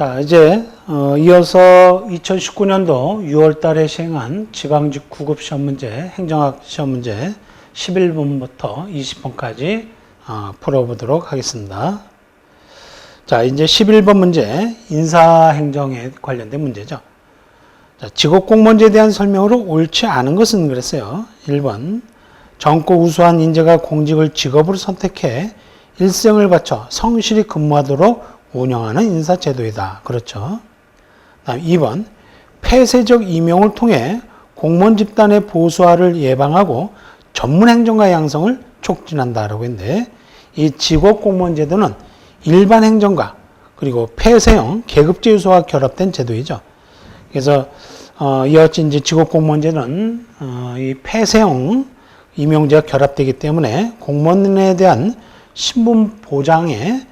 자, 이제 이어서 2019년도 6월 달에 시행한 지방직 9급 시험 문제, 행정학 시험 문제 11번부터 20번까지 풀어보도록 하겠습니다. 자, 이제 11번 문제, 인사행정에 관련된 문제죠. 자, 직업공무원제에 대한 설명으로 옳지 않은 것은 그랬어요. 1번, 젊고 우수한 인재가 공직을 직업으로 선택해 일생을 바쳐 성실히 근무하도록 운영하는 인사제도이다. 그렇죠. 다음 2번, 폐쇄적 임용을 통해 공무원 집단의 보수화를 예방하고 전문 행정가 양성을 촉진한다라고 했는데, 이 직업공무원제도는 일반 행정가 그리고 폐쇄형 계급제 요소와 결합된 제도이죠. 그래서 이어지 이제 직업공무원제는 이 폐쇄형 임용제가 결합되기 때문에 공무원에 대한 신분 보장이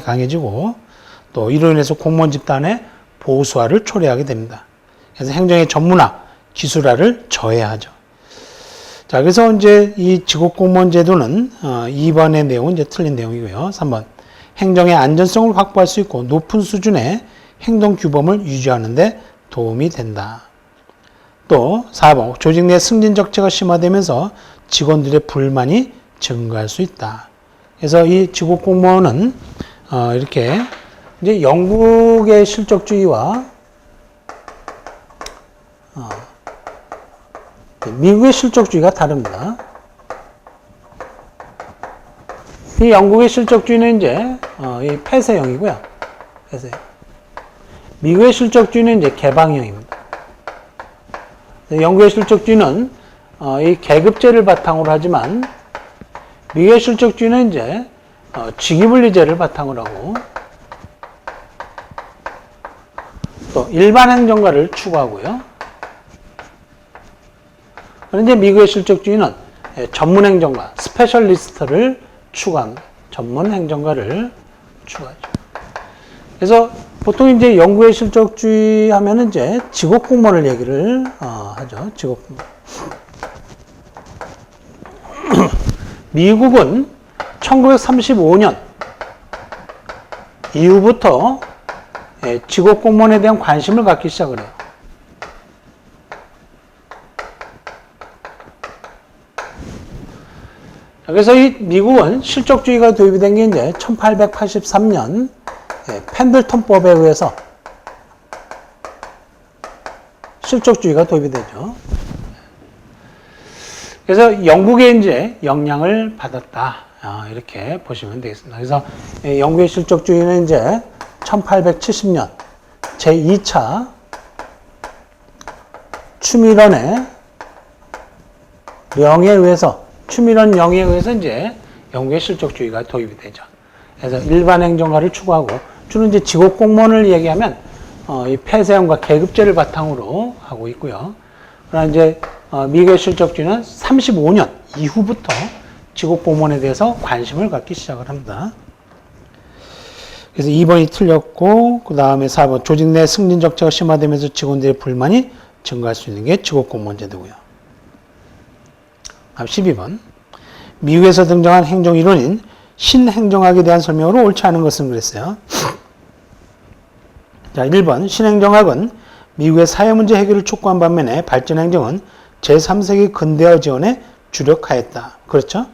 강해지고 또 이로 인해서 공무원 집단의 보수화를 초래하게 됩니다. 그래서 행정의 전문화, 기술화를 저해하죠. 자, 그래서 이제 이 직업공무원 제도는 2번의 내용은 이제 틀린 내용이고요. 3번, 행정의 안전성을 확보할 수 있고 높은 수준의 행동 규범을 유지하는 데 도움이 된다. 또 4번, 조직 내 승진 적체가 심화되면서 직원들의 불만이 증가할 수 있다. 그래서 이 직업공무원은 이렇게 이제 영국의 실적주의와 미국의 실적주의가 다릅니다. 이 영국의 실적주의는 이제 이 폐쇄형이고요. 폐쇄. 미국의 실적주의는 이제 개방형입니다. 영국의 실적주의는 이 계급제를 바탕으로 하지만 미국의 실적주의는 이제 직위분리제를 바탕으로 하고 또 일반 행정가를 추구하고요. 그런데 미국의 실적주의는 전문 행정가, 스페셜리스트를 추구합니다. 전문 행정가를 추구하죠. 그래서 보통 이제 영국의 실적주의 하면은 이제 직업공무원을 얘기를 하죠. 직업공무원. 미국은 1935년 이후부터 직업공무원에 대한 관심을 갖기 시작을 해요. 그래서 이 미국은 실적주의가 도입이 된 게 이제 1883년 펜들턴법에 의해서 실적주의가 도입이 되죠. 그래서 영국의 이제 영향을 받았다. 이렇게 보시면 되겠습니다. 그래서 영국의 실적주의는 이제 1870년 제2차 추밀런의 영에 의해서 이제 영국의 실적주의가 도입이 되죠. 그래서 일반 행정가를 추구하고 주로 이제 직업공무원을 얘기하면 이 폐쇄형과 계급제를 바탕으로 하고 있고요. 그러나 이제 미국의 실적주의는 35년 이후부터 직업공무원에 대해서 관심을 갖기 시작을 합니다. 그래서 2번이 틀렸고, 그 다음에 4번, 조직 내 승진 적체가 심화되면서 직원들의 불만이 증가할 수 있는 게 직업공무원 제도고요. 다음 12번, 미국에서 등장한 행정이론인 신행정학에 대한 설명으로 옳지 않은 것은 그랬어요. 자, 1번, 신행정학은 미국의 사회문제 해결을 촉구한 반면에 발전행정은 제3세기 근대화 지원에 주력하였다. 그렇죠?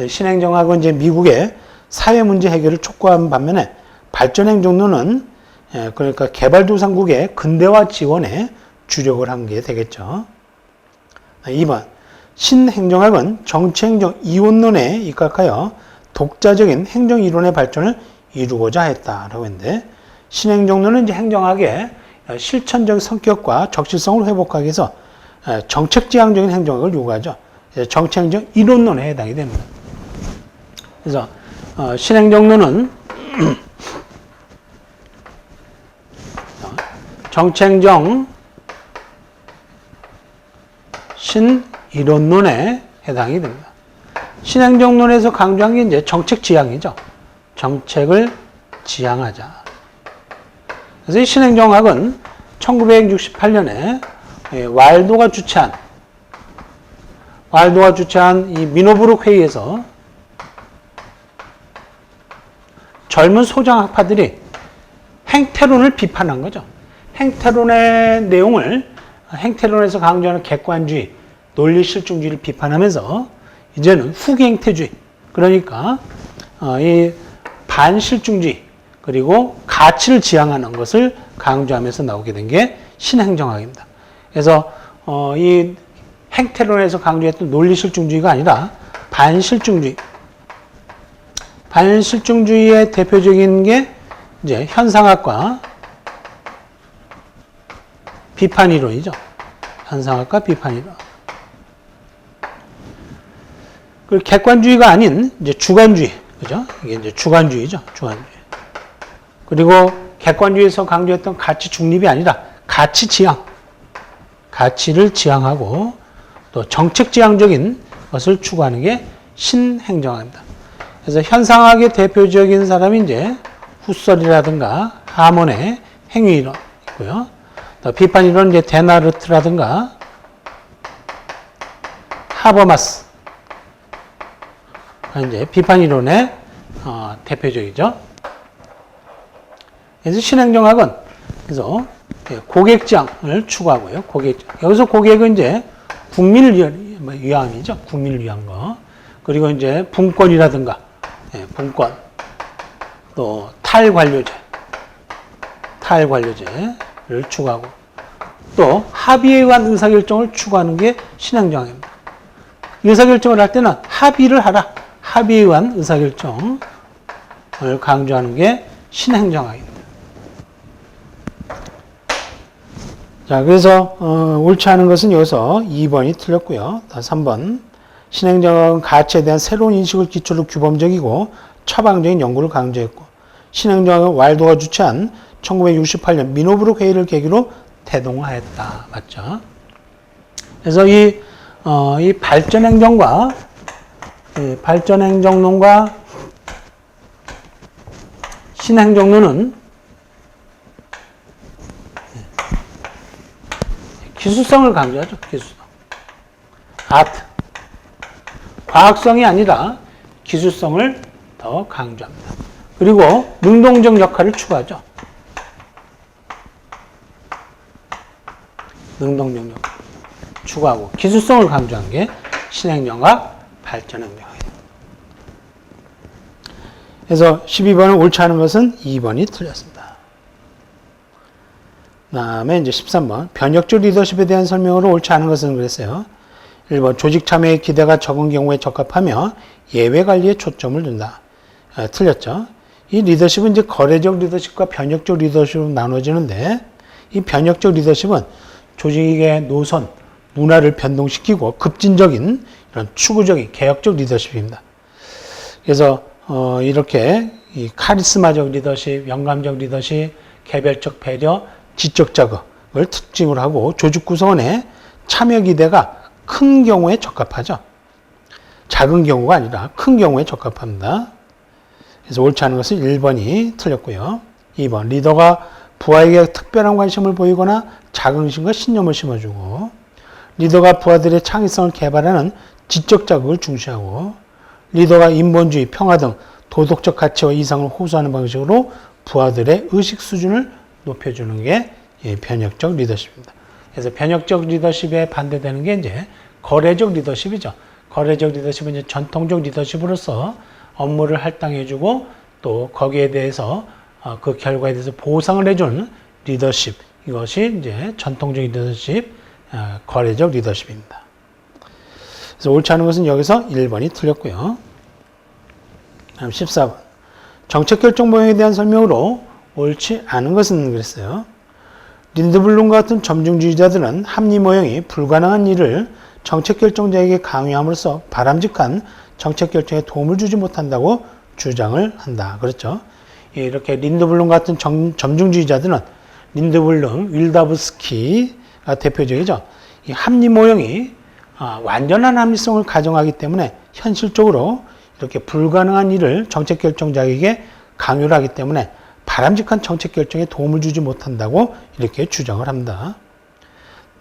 신행정학은 이제 미국의 사회문제 해결을 촉구한 반면에 발전행정론은 그러니까 개발도상국의 근대화 지원에 주력을 한 게 되겠죠. 2번, 신행정학은 정치행정 이원론에 입각하여 독자적인 행정이론의 발전을 이루고자 했다라고 했는데, 신행정론은 이제 행정학의 실천적 성격과 적실성을 회복하기 위해서 정책지향적인 행정학을 요구하죠. 정치행정 이론론에 해당이 됩니다. 그래서 신행정론은 정치행정 신이론론에 해당이 됩니다. 신행정론에서 강조한 게 이제 정책 지향이죠. 정책을 지향하자. 그래서 이 신행정학은 1968년에 와일도가 주최한 이 미노브룩 회의에서 젊은 소장학파들이 행태론을 비판한 거죠. 행태론의 내용을 행태론에서 강조하는 객관주의, 논리실증주의를 비판하면서 이제는 후기행태주의, 그러니까 이 반실증주의 그리고 가치를 지향하는 것을 강조하면서 나오게 된 게 신행정학입니다. 그래서 이 행태론에서 강조했던 논리실증주의가 아니라 반실증주의. 반실증주의의 대표적인 게 이제 현상학과 비판이론이죠. 현상학과 비판이론. 그리고 객관주의가 아닌 이제 주관주의, 그죠? 이게 이제 주관주의죠. 주관주의. 그리고 객관주의에서 강조했던 가치 중립이 아니라 가치 지향, 가치를 지향하고 또 정책 지향적인 것을 추구하는 게 신행정학입니다. 그래서 현상학의 대표적인 사람이 이제 후설이라든가 하몬의 행위이론 있고요. 또 비판이론 이제 데나르트라든가 하버마스 이제 비판이론의 대표적이죠. 그래서 신행정학은 그래서 고객지향을 추구하고요. 고객지향. 여기서 고객은 이제 국민을 위함이죠. 국민을 위한 거. 그리고 이제 분권이라든가 분권, 또 탈관료제를 추구하고 또 합의에 의한 의사결정을 추구하는 게 신행정학입니다. 의사결정을 할 때는 합의를 하라. 합의에 의한 의사결정을 강조하는 게 신행정학입니다. 자, 그래서 옳지 않은 것은 여기서 2번이 틀렸고요. 3번. 신행정학은 가치에 대한 새로운 인식을 기초로 규범적이고 처방적인 연구를 강조했고, 신행정학은 왈도가 주최한 1968년 미노브룩 회의를 계기로 대동화했다. 맞죠? 그래서 이 발전행정론과 신행정론은 기술성을 강조하죠. 기술성. 아트. 과학성이 아니라 기술성을 더 강조합니다. 그리고 능동적 역할을 추구하죠. 능동적 역할 추구하고 기술성을 강조한 게 신행정학, 발전행정학이에요. 그래서 12번은 옳지 않은 것은 2번이 틀렸습니다. 그 다음에 이제 13번. 변혁적 리더십에 대한 설명으로 옳지 않은 것은 그랬어요. 1번. 조직 참여의 기대가 적은 경우에 적합하며 예외 관리에 초점을 둔다. 틀렸죠. 이 리더십은 이제 거래적 리더십과 변혁적 리더십으로 나눠지는데, 이 변혁적 리더십은 조직의 노선, 문화를 변동시키고 급진적인 이런 추구적인 개혁적 리더십입니다. 그래서 이렇게 이 카리스마적 리더십, 영감적 리더십, 개별적 배려, 지적 자극을 특징으로 하고 조직 구성원의 참여 기대가 큰 경우에 적합하죠. 작은 경우가 아니라 큰 경우에 적합합니다. 그래서 옳지 않은 것은 1번이 틀렸고요. 2번. 리더가 부하에게 특별한 관심을 보이거나 자긍심과 신념을 심어주고, 리더가 부하들의 창의성을 개발하는 지적 자극을 중시하고, 리더가 인본주의, 평화 등 도덕적 가치와 이상을 호소하는 방식으로 부하들의 의식 수준을 높여주는 게 변혁적 리더십입니다. 그래서 변혁적 리더십에 반대되는 게 이제 거래적 리더십이죠. 거래적 리더십은 이제 전통적 리더십으로서 업무를 할당해주고 또 거기에 대해서 그 결과에 대해서 보상을 해주는 리더십. 이것이 이제 전통적 리더십, 거래적 리더십입니다. 그래서 옳지 않은 것은 여기서 1번이 틀렸고요. 다음 14번. 정책 결정 모형에 대한 설명으로 옳지 않은 것은 그랬어요. 린드블룸과 같은 점중주의자들은 합리 모형이 불가능한 일을 정책 결정자에게 강요함으로써 바람직한 정책 결정에 도움을 주지 못한다고 주장을 한다. 그렇죠? 이렇게 린드블룸 같은 점중주의자들은 린드블룸, 윌다브스키가 대표적이죠. 이 합리 모형이 완전한 합리성을 가정하기 때문에 현실적으로 이렇게 불가능한 일을 정책 결정자에게 강요를 하기 때문에 바람직한 정책 결정에 도움을 주지 못한다고 이렇게 주장을 합니다.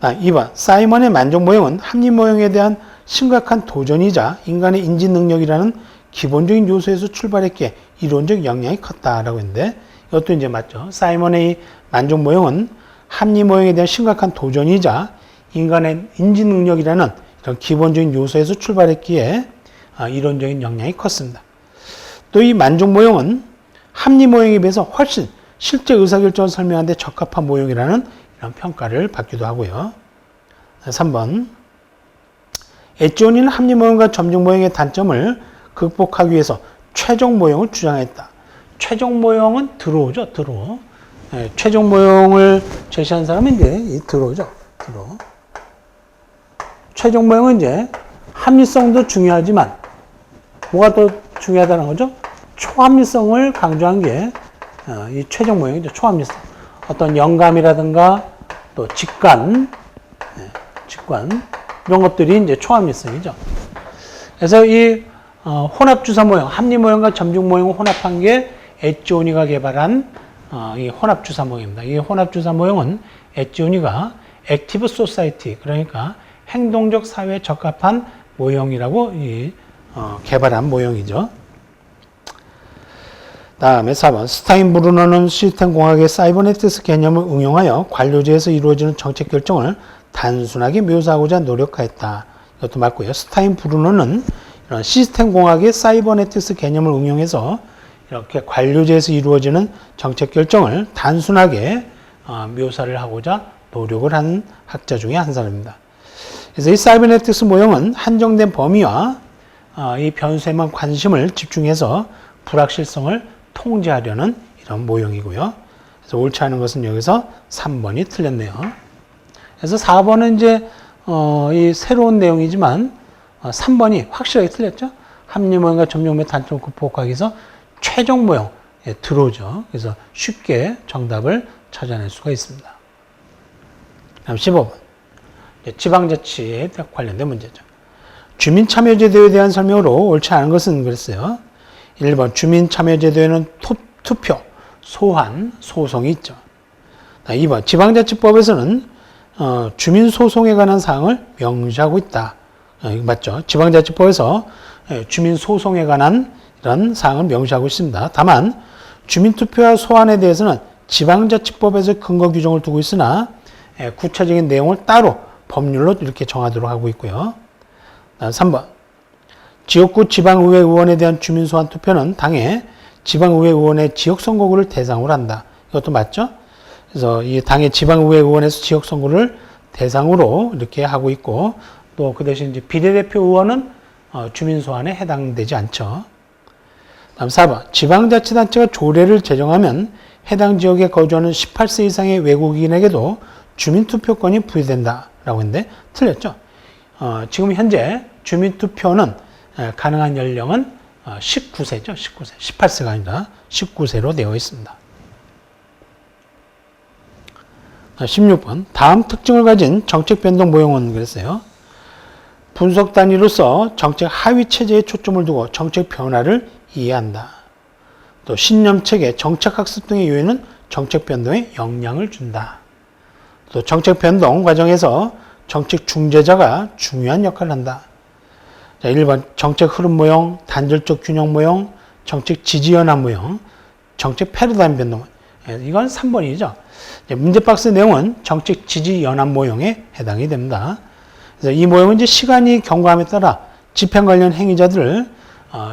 2번. 사이먼의 만족 모형은 합리 모형에 대한 심각한 도전이자 인간의 인지 능력이라는 기본적인 요소에서 출발했기에 이론적 영향이 컸다라고 했는데, 이것도 이제 맞죠. 사이먼의 만족 모형은 합리 모형에 대한 심각한 도전이자 인간의 인지 능력이라는 이런 기본적인 요소에서 출발했기에 이론적인 영향이 컸습니다. 또 이 만족 모형은 합리 모형에 비해서 훨씬 실제 의사결정을 설명하는 데 적합한 모형이라는 이런 평가를 받기도 하고요. 3번. 엣지온이는 합리 모형과 점적 모형의 단점을 극복하기 위해서 최종 모형을 주장했다. 최종 모형은 드로우죠, 드로우. 네, 최종 모형을 제시한 사람은 이제 이 드로우죠, 드로우. 최종 모형은 이제 합리성도 중요하지만 뭐가 더 중요하다는 거죠? 초합리성을 강조한 게 이 최종 모형이죠. 초합리성. 어떤 영감이라든가 또 직관, 직관 이런 것들이 이제 초합리성이죠. 그래서 이 혼합주사 모형, 합리 모형과 점적 모형을 혼합한 게 엣지오니가 개발한 이 혼합주사 모형입니다. 이 혼합주사 모형은 엣지오니가 액티브 소사이티, 그러니까 행동적 사회에 적합한 모형이라고 개발한 모형이죠. 다음에 4번. 스타인브루너는 시스템 공학의 사이버네틱스 개념을 응용하여 관료제에서 이루어지는 정책 결정을 단순하게 묘사하고자 노력하였다. 이것도 맞고요. 스타인브루너는 이런 시스템 공학의 사이버네틱스 개념을 응용해서 이렇게 관료제에서 이루어지는 정책 결정을 단순하게 묘사를 하고자 노력을 한 학자 중에 한 사람입니다. 그래서 이 사이버네틱스 모형은 한정된 범위와 이 변수에만 관심을 집중해서 불확실성을 통제하려는 이런 모형이고요. 그래서 옳지 않은 것은 여기서 3번이 틀렸네요. 그래서 4번은 이제 이 새로운 내용이지만 3번이 확실하게 틀렸죠. 합리 모형과 점적 모형의 단점을 극복하기 위해서 최종 모형 들어오죠. 그래서 쉽게 정답을 찾아낼 수가 있습니다. 다음 15번. 지방자치에 관련된 문제죠. 주민참여제도에 대한 설명으로 옳지 않은 것은 그랬어요. 1번. 주민참여제도에는 투표, 소환, 소송이 있죠. 2번. 지방자치법에서는 주민소송에 관한 사항을 명시하고 있다. 맞죠? 지방자치법에서 주민소송에 관한 이런 사항을 명시하고 있습니다. 다만 주민투표와 소환에 대해서는 지방자치법에서 근거 규정을 두고 있으나 구체적인 내용을 따로 법률로 이렇게 정하도록 하고 있고요. 3번. 지역구 지방의회 의원에 대한 주민소환 투표는 당의 지방의회 의원의 지역선거구를 대상으로 한다. 이것도 맞죠? 그래서 이 당의 지방의회 의원에서 지역선거를 대상으로 이렇게 하고 있고, 또 그 대신 이제 비례대표 의원은 주민소환에 해당되지 않죠. 다음 4번. 지방자치단체가 조례를 제정하면 해당 지역에 거주하는 18세 이상의 외국인에게도 주민투표권이 부여된다. 라고 했는데 틀렸죠. 지금 현재 주민투표는 가능한 연령은 19세죠. 19세. 18세가 아니라 19세로 되어 있습니다. 16번. 다음 특징을 가진 정책 변동 모형은 그랬어요. 분석 단위로서 정책 하위 체제에 초점을 두고 정책 변화를 이해한다. 또 신념체계, 정책 학습 등의 요인은 정책 변동에 영향을 준다. 또 정책 변동 과정에서 정책 중재자가 중요한 역할을 한다. 자, 1번 정책 흐름 모형, 단절적 균형 모형, 정책 지지 연합 모형, 정책 패러다임 변동. 이건 3번이죠. 문제 박스 내용은 정책 지지 연합 모형에 해당이 됩니다. 그래서 이 모형은 이제 시간이 경과함에 따라 집행 관련 행위자들을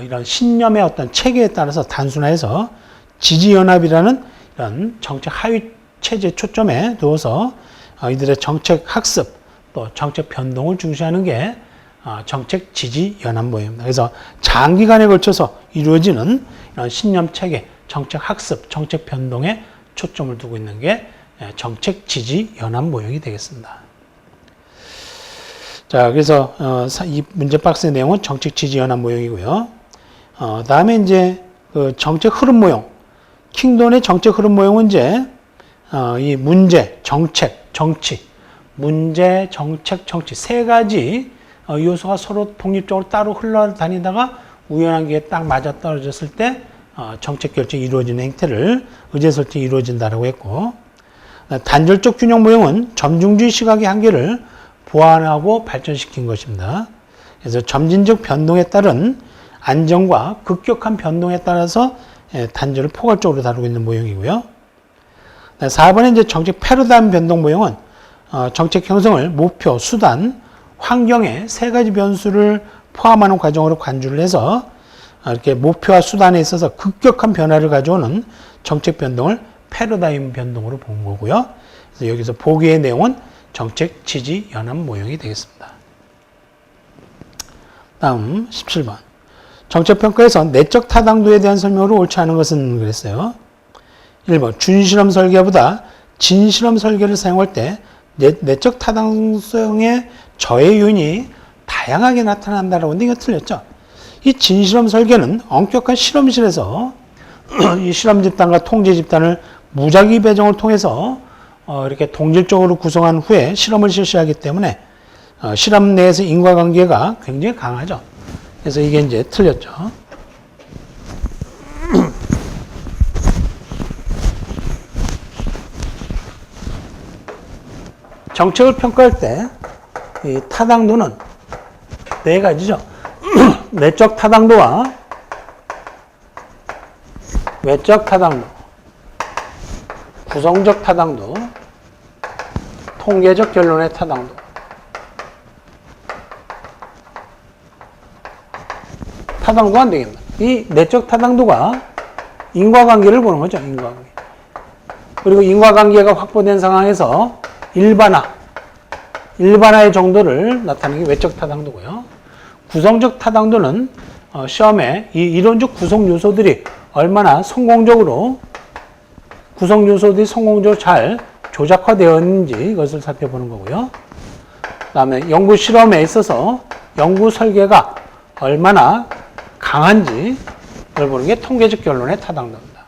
이런 신념의 어떤 체계에 따라서 단순화해서 지지 연합이라는 이런 정책 하위 체제 초점에 두어서 이들의 정책 학습 또 정책 변동을 중시하는 게 정책 지지 연합 모형입니다. 그래서 장기간에 걸쳐서 이루어지는 이런 신념 체계, 정책 학습, 정책 변동에 초점을 두고 있는 게 정책 지지 연합 모형이 되겠습니다. 자, 그래서 이 문제 박스의 내용은 정책 지지 연합 모형이고요. 다음에 이제 그 정책 흐름 모형, 킹돈의 정책 흐름 모형은 이제 이 문제, 정책, 정치, 문제, 정책, 정치 세 가지 요소가 서로 독립적으로 따로 흘러다니다가 우연한 게 딱 맞아떨어졌을 때 정책 결정이 이루어지는 행태를 의제 설정이 이루어진다고 했고, 단절적 균형 모형은 점중주의 시각의 한계를 보완하고 발전시킨 것입니다. 그래서 점진적 변동에 따른 안정과 급격한 변동에 따라서 단절을 포괄적으로 다루고 있는 모형이고요. 4번에 이제 정책 패러다임 변동 모형은 정책 형성을 목표, 수단, 환경의 세 가지 변수를 포함하는 과정으로 간주를 해서 이렇게 목표와 수단에 있어서 급격한 변화를 가져오는 정책 변동을 패러다임 변동으로 본 거고요. 그래서 여기서 보기의 내용은 정책 지지 연합 모형이 되겠습니다. 다음 17번. 정책평가에서 내적 타당도에 대한 설명으로 옳지 않은 것은 그랬어요. 1번. 준실험 설계보다 진실험 설계를 사용할 때 내적 타당성의 저해 요인이 다양하게 나타난다라고 하는데 이거 틀렸죠. 이 진실험 설계는 엄격한 실험실에서 이 실험 집단과 통제 집단을 무작위 배정을 통해서 이렇게 동질적으로 구성한 후에 실험을 실시하기 때문에 실험 내에서 인과관계가 굉장히 강하죠. 그래서 이게 이제 틀렸죠. 정책을 평가할 때 이 타당도는 네 가지죠. 내적 타당도와 외적 타당도, 구성적 타당도, 통계적 결론의 타당도. 타당도가 안 되겠다. 이 내적 타당도가 인과관계를 보는 거죠. 인과관계. 그리고 인과관계가 확보된 상황에서 일반화의 정도를 나타내는 게 외적 타당도고요. 구성적 타당도는 시험에 이 이론적 구성 요소들이 얼마나 성공적으로 잘 조작화되어 있는지 이것을 살펴보는 거고요. 그 다음에 연구 실험에 있어서 연구 설계가 얼마나 강한지 그걸 보는 게 통계적 결론의 타당도입니다.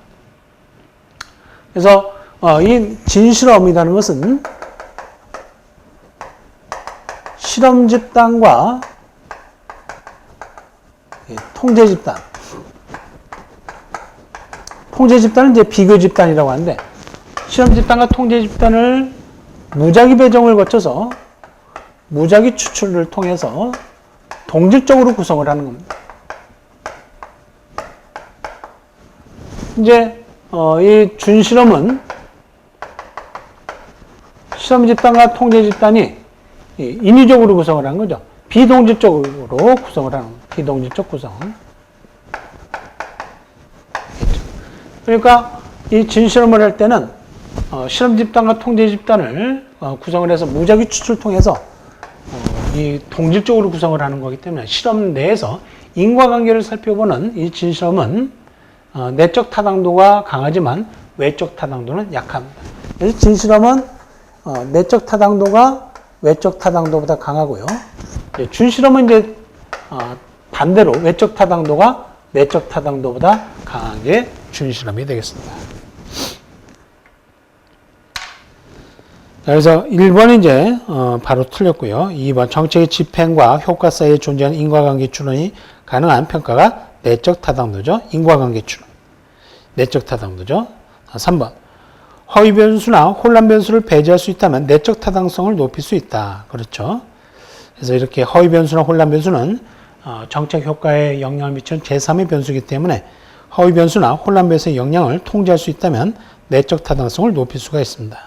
그래서 이 진실험이라는 것은 실험 집단과 통제 집단. 통제 집단은 이제 비교 집단이라고 하는데 실험 집단과 통제 집단을 무작위 배정을 거쳐서 무작위 추출을 통해서 동질적으로 구성을 하는 겁니다. 이제 이 준실험은 실험 집단과 통제 집단이 인위적으로 구성을 하는 거죠. 비동질적으로 구성을 하는 겁니다. 비동질적 구성. 그러니까 이 진실험을 할 때는 실험 집단과 통제 집단을 구성을 해서 무작위 추출을 통해서 이 동질적으로 구성을 하는 거기 때문에 실험 내에서 인과관계를 살펴보는 이 진실험은 내적 타당도가 강하지만 외적 타당도는 약합니다. 그래서 진실험은 내적 타당도가 외적 타당도보다 강하고요. 준실험은 이제 반대로 외적 타당도가 내적 타당도보다 강한 게 준실험이 되겠습니다. 그래서 1번은 이제 바로 틀렸고요. 2번 정책의 집행과 효과 사이에 존재하는 인과관계 추론이 가능한 평가가 내적 타당도죠. 인과관계 추론. 내적 타당도죠. 3번 허위 변수나 혼란 변수를 배제할 수 있다면 내적 타당성을 높일 수 있다. 그렇죠. 그래서 이렇게 허위 변수나 혼란 변수는 정책 효과에 영향을 미치는 제3의 변수이기 때문에 허위 변수나 혼란 변수의 영향을 통제할 수 있다면 내적 타당성을 높일 수가 있습니다.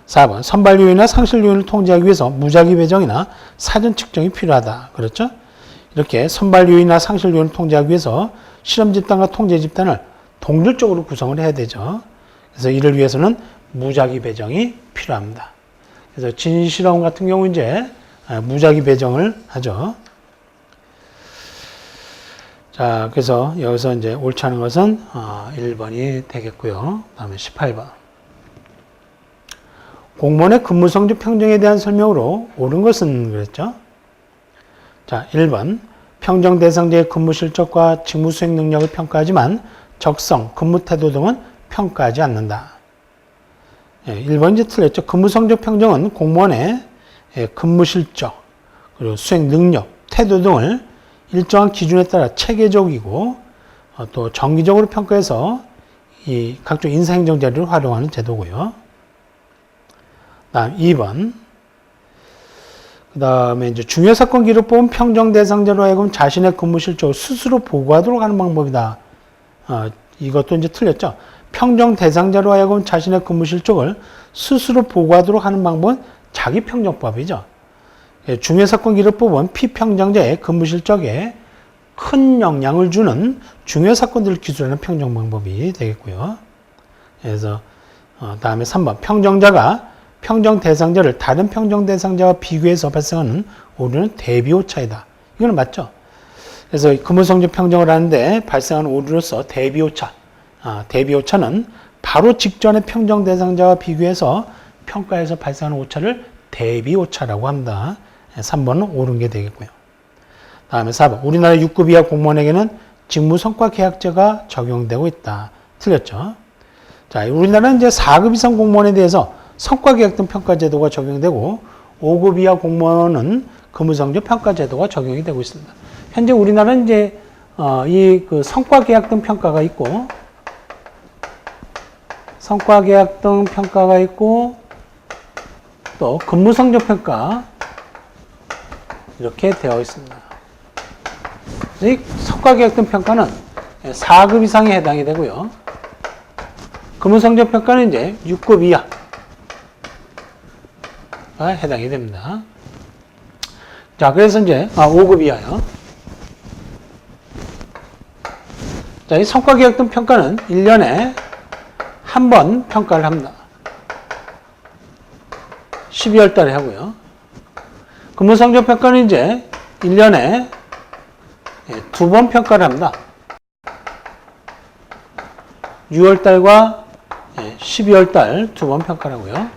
4번 선발 요인이나 상실 요인을 통제하기 위해서 무작위 배정이나 사전 측정이 필요하다. 그렇죠. 이렇게 선발 요인이나 상실 요인을 통제하기 위해서 실험 집단과 통제 집단을 동질적으로 구성을 해야 되죠. 그래서 이를 위해서는 무작위 배정이 필요합니다. 그래서 진실험 같은 경우 이제 무작위 배정을 하죠. 자, 그래서 여기서 이제 옳지 않은 것은 1번이 되겠고요. 다음에 18번. 공무원의 근무 성적 평정에 대한 설명으로 옳은 것은 그랬죠. 자, 1번. 평정 대상자의 근무 실적과 직무 수행 능력을 평가하지만 적성, 근무 태도 등은 평가하지 않는다. 1번 이제 틀렸죠. 근무 성적 평정은 공무원의 근무 실적, 그리고 수행 능력, 태도 등을 일정한 기준에 따라 체계적이고 또 정기적으로 평가해서 이 각종 인사행정 자료를 활용하는 제도고요. 다음 2번. 그 다음에 이제 중요 사건 기록 보면 평정 대상자로 하여금 자신의 근무 실적을 스스로 보고하도록 하는 방법이다. 이것도 이제 틀렸죠. 평정 대상자로 하여금 자신의 근무 실적을 스스로 보고하도록 하는 방법은 자기평정법이죠. 중요사건 기록법은 피평정자의 근무 실적에 큰 영향을 주는 중요사건들을 기술하는 평정 방법이 되겠고요. 그래서 다음에 3번 평정자가 평정 대상자를 다른 평정 대상자와 비교해서 발생하는 오류는 대비오차이다. 이거는 맞죠? 그래서 근무성적 평정을 하는데 발생하는 오류로서 대비오차. 대비오차는 바로 직전의 평정 대상자와 비교해서 평가에서 발생하는 오차를 대비오차라고 합니다. 3번은 옳은 게 되겠고요. 다음에 4번. 우리나라 6급 이하 공무원에게는 직무성과계약제가 적용되고 있다. 틀렸죠? 자, 우리나라는 이제 4급 이상 공무원에 대해서 성과계약 등 평가제도가 적용되고 5급 이하 공무원은 근무성적 평가제도가 적용이 되고 있습니다. 현재 우리나라는 이제 이 그 성과계약 등 평가가 있고 성과계약 등 평가가 있고 또 근무성적 평가 이렇게 되어 있습니다. 이 성과계약 등 평가는 4급 이상에 해당이 되고요. 근무성적 평가는 이제 6급 이하가 해당이 됩니다. 자, 그래서 이제 5급 이하요. 자, 이 성과계약 등 평가는 1년에 한 번 평가를 합니다. 12월 달에 하고요. 근무성적 평가는 이제 1년에 2번 평가를 합니다. 6월 달과 12월 달 2번 평가를 하고요.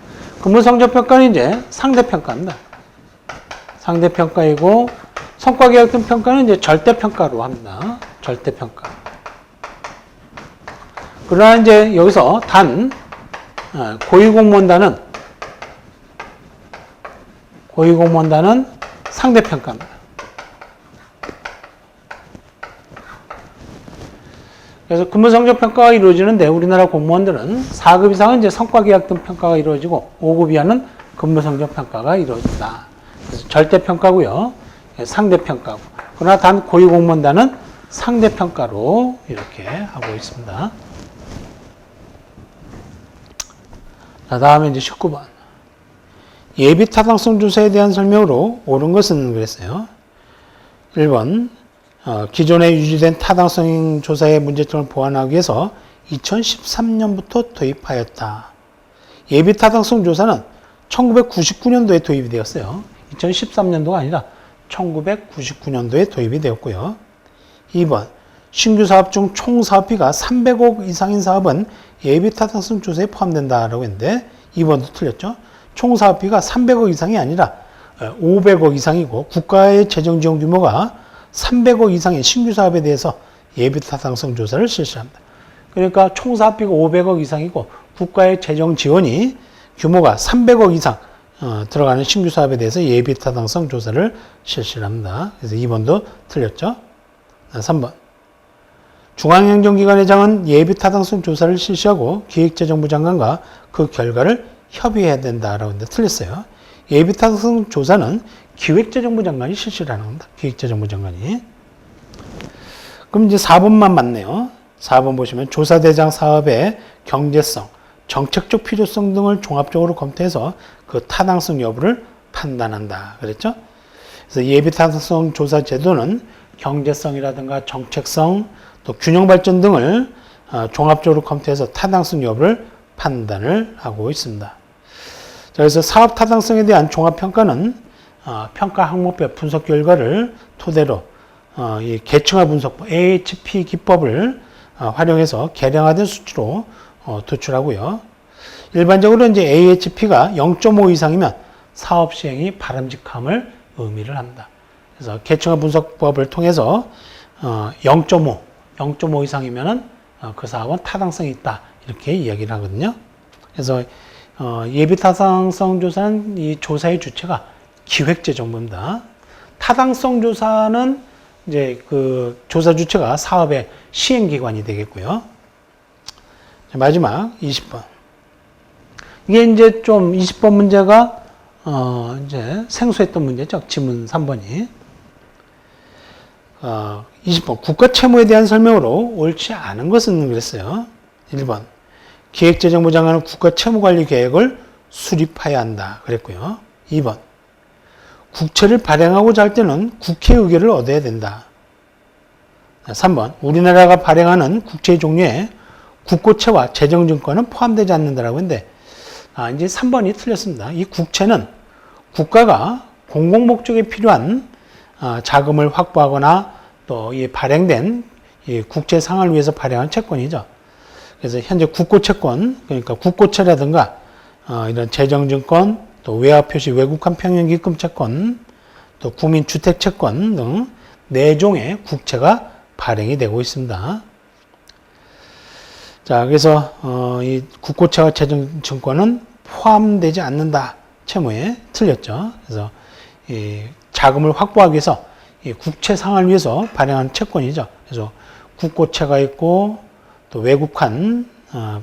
근무성적 평가는 이제 상대평가입니다. 상대평가이고 성과계약 등 평가는 이제 절대평가로 합니다. 절대평가. 그러나 이제 여기서 단 고위공무원단은 상대평가입니다. 그래서 근무성적 평가가 이루어지는데 우리나라 공무원들은 4급 이상은 이제 성과계약 등 평가가 이루어지고 5급 이하는 근무성적 평가가 이루어진다. 그래서 절대평가고요. 상대평가고. 그러나 단 고위공무원단은 상대평가로 이렇게 하고 있습니다. 자, 다음에 이제 19번. 예비 타당성 조사에 대한 설명으로 옳은 것은 그랬어요. 1번. 기존에 유지된 타당성 조사의 문제점을 보완하기 위해서 2013년부터 도입하였다. 예비 타당성 조사는 1999년도에 도입이 되었어요. 2013년도가 아니라 1999년도에 도입이 되었고요. 2번. 신규 사업 중 총 사업비가 300억 이상인 사업은 예비 타당성 조사에 포함된다라고 했는데 2번도 틀렸죠. 총 사업비가 300억 이상이 아니라 500억 이상이고 국가의 재정 지원 규모가 300억 이상의 신규 사업에 대해서 예비 타당성 조사를 실시합니다. 그러니까 총 사업비가 500억 이상이고 국가의 재정 지원이 규모가 300억 이상 들어가는 신규 사업에 대해서 예비 타당성 조사를 실시합니다. 그래서 2번도 틀렸죠. 3번. 중앙행정기관의장은 예비 타당성 조사를 실시하고 기획재정부 장관과 그 결과를 협의해야 된다라고 했는데 틀렸어요. 예비 타당성 조사는 기획재정부 장관이 실시를 하는 겁니다. 기획재정부 장관이. 그럼 이제 4번만 맞네요. 4번 보시면 조사 대상 사업의 경제성, 정책적 필요성 등을 종합적으로 검토해서 그 타당성 여부를 판단한다. 그랬죠? 그래서 예비 타당성 조사 제도는 경제성이라든가 정책성, 또 균형 발전 등을 종합적으로 검토해서 타당성 여부를 판단을 하고 있습니다. 자, 그래서 사업 타당성에 대한 종합평가는 평가 항목별 분석 결과를 토대로 이 계층화 분석법 AHP 기법을 활용해서 개량화된 수치로 도출하고요. 일반적으로 이제 AHP가 0.5 이상이면 사업 시행이 바람직함을 의미를 합니다. 그래서 계층화 분석법을 통해서 0.5 이상이면은 그 사업은 타당성이 있다 이렇게 이야기를 하거든요. 그래서 예비 타당성 조사는 이 조사의 주체가 기획재정부입니다. 타당성 조사는 이제 그 조사 주체가 사업의 시행기관이 되겠고요. 마지막 20번. 이게 이제 좀 20번 문제가 이제 생소했던 문제죠. 지문 3번이. 20번 국가 채무에 대한 설명으로 옳지 않은 것은 그랬어요. 1번 기획재정부 장관은 국가 채무관리 계획을 수립해야 한다 그랬고요. 2번 국채를 발행하고자 할 때는 국회 의결을 얻어야 된다. 3번 우리나라가 발행하는 국채의 종류에 국고채와 재정증권은 포함되지 않는다라고 했는데 이제 3번이 틀렸습니다. 이 국채는 국가가 공공목적에 필요한 자금을 확보하거나 또 이 발행된 이 국제 상환을 위해서 발행한 채권이죠. 그래서 현재 국고채권, 그러니까 국고채라든가 이런 재정증권, 또 외화표시 외국환 평형기금 채권, 또 국민주택채권 등 4종의 국채가 발행이 되고 있습니다. 자, 그래서 이 국고채와 재정증권은 포함되지 않는다. 채무에 틀렸죠. 그래서 이 자금을 확보하기 위해서 이 국채 상환을 위해서 발행한 채권이죠. 그래서 국고채가 있고 또 외국환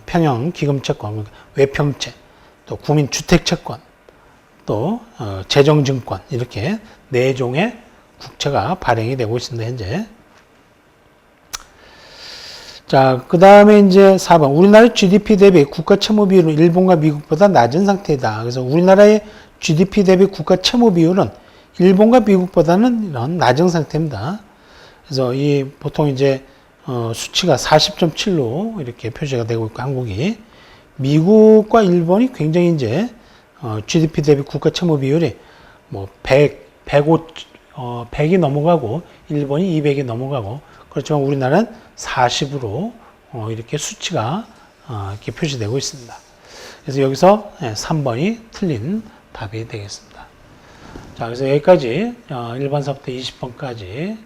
평형 기금채권, 외평채, 또 국민주택채권, 또 재정증권 이렇게 4종의 국채가 발행이 되고 있습니다. 현재. 자, 그 다음에 이제 4번. 우리나라의 GDP 대비 국가 채무 비율은 일본과 미국보다 낮은 상태이다. 그래서 우리나라의 GDP 대비 국가 채무 비율은 일본과 미국보다는 이런 낮은 상태입니다. 그래서 이 보통 이제 수치가 40.7로 이렇게 표시가 되고 있고 한국이 미국과 일본이 굉장히 이제 GDP 대비 국가 채무 비율이 뭐 100이 넘어가고 일본이 200이 넘어가고 그렇지만 우리나라는 40으로 이렇게 수치가 이렇게 표시되고 있습니다. 그래서 여기서 3번이 틀린 답이 되겠습니다. 자, 그래서 여기까지 1번서부터 20번까지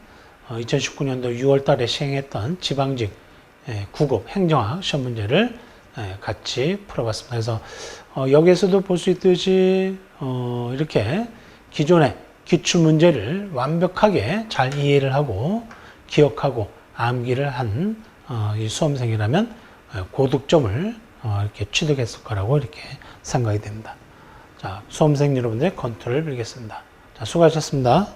2019년도 6월 달에 시행했던 지방직 9급 행정학 시험 문제를 같이 풀어봤습니다. 그래서 여기에서도 볼 수 있듯이 이렇게 기존의 기출 문제를 완벽하게 잘 이해를 하고 기억하고 암기를 한 이 수험생이라면 고득점을 이렇게 취득했을 거라고 이렇게 생각이 됩니다. 자, 수험생 여러분들의 건투를 빌겠습니다. 자, 수고하셨습니다.